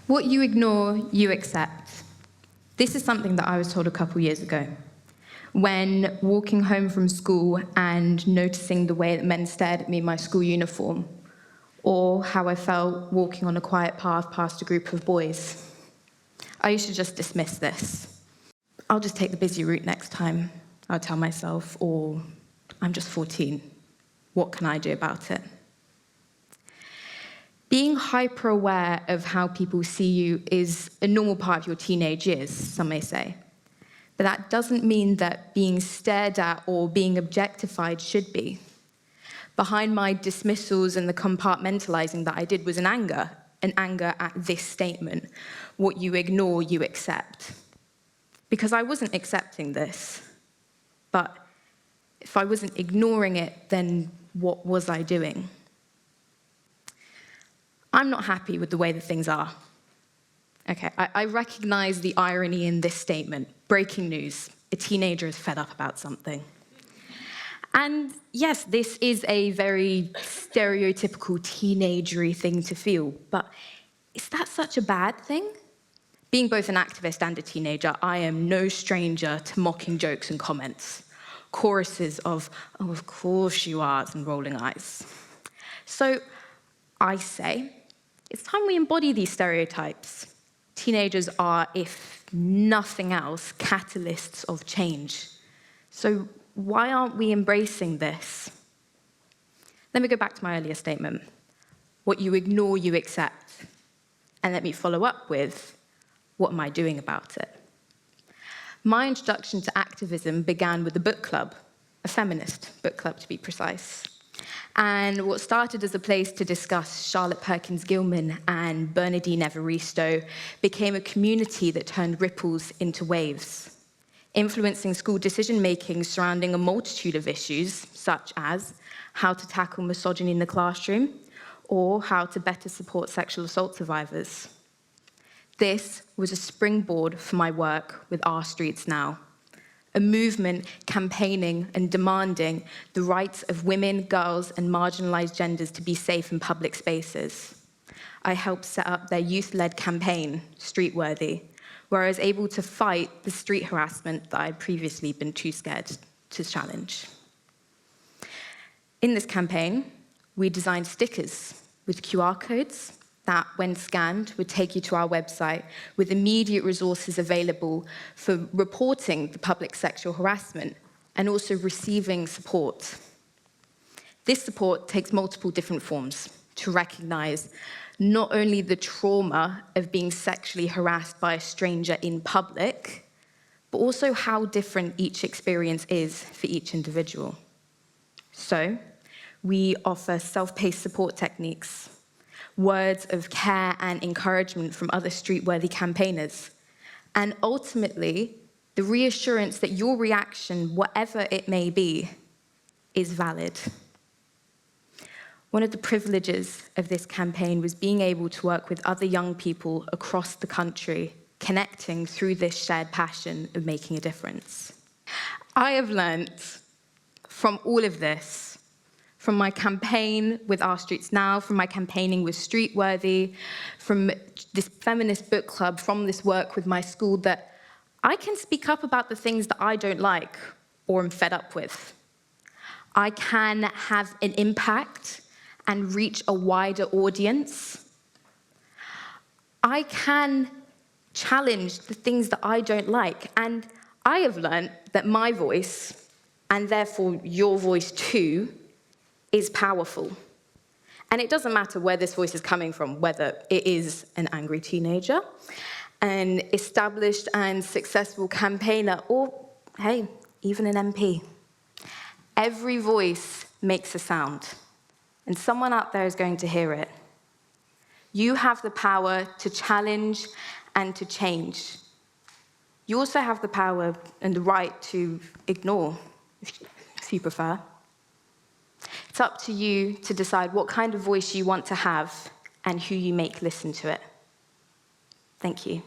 What you ignore, you accept. This is something that I was told a couple years ago, when walking home from school and noticing the way that men stared at me in my school uniform, or how I felt walking on a quiet path past a group of boys. I used to just dismiss this. I'll just take the busy route next time, I'll tell myself, or I'm just 14. What can I do about it? Being hyper-aware of how people see you is a normal part of your teenage years, some may say. But that doesn't mean that being stared at or being objectified should be. Behind my dismissals and the compartmentalizing that I did was an anger at this statement. What you ignore, you accept. Because I wasn't accepting this. But if I wasn't ignoring it, then what was I doing? I'm not happy with the way that things are. Okay, I recognize the irony in this statement. Breaking news, a teenager is fed up about something. And yes, this is a very stereotypical teenagery thing to feel, but is that such a bad thing? Being both an activist and a teenager, I am no stranger to mocking jokes and comments. Choruses of, "Oh, of course you are," and rolling eyes. So I say, it's time we embody these stereotypes. Teenagers are, if nothing else, catalysts of change. So why aren't we embracing this? Let me go back to my earlier statement. What you ignore, you accept. And let me follow up with, what am I doing about it? My introduction to activism began with a book club, a feminist book club to be precise. And what started as a place to discuss Charlotte Perkins Gilman and Bernardine Evaristo became a community that turned ripples into waves, influencing school decision-making surrounding a multitude of issues, such as how to tackle misogyny in the classroom or how to better support sexual assault survivors. This was a springboard for my work with Our Streets Now, a movement campaigning and demanding the rights of women, girls, and marginalized genders to be safe in public spaces. I helped set up their youth-led campaign, Streetworthy, where I was able to fight the street harassment that I'd previously been too scared to challenge. In this campaign, we designed stickers with QR codes that, when scanned, would take you to our website with immediate resources available for reporting the public sexual harassment and also receiving support. This support takes multiple different forms to recognize not only the trauma of being sexually harassed by a stranger in public, but also how different each experience is for each individual. So, we offer self-paced support techniques, words of care and encouragement from other street-worthy campaigners, and ultimately, the reassurance that your reaction, whatever it may be, is valid. One of the privileges of this campaign was being able to work with other young people across the country, connecting through this shared passion of making a difference. I have learnt from all of this, from my campaign with Our Streets Now, from my campaigning with Streetworthy, from this feminist book club, from this work with my school, that I can speak up about the things that I don't like or am fed up with. I can have an impact and reach a wider audience. I can challenge the things that I don't like, and I have learned that my voice, and therefore your voice too, is powerful. And it doesn't matter where this voice is coming from, whether it is an angry teenager, an established and successful campaigner, or, hey, even an MP. Every voice makes a sound, and someone out there is going to hear it. You have the power to challenge and to change. You also have the power and the right to ignore, if you prefer. It's up to you to decide what kind of voice you want to have and who you make listen to it. Thank you.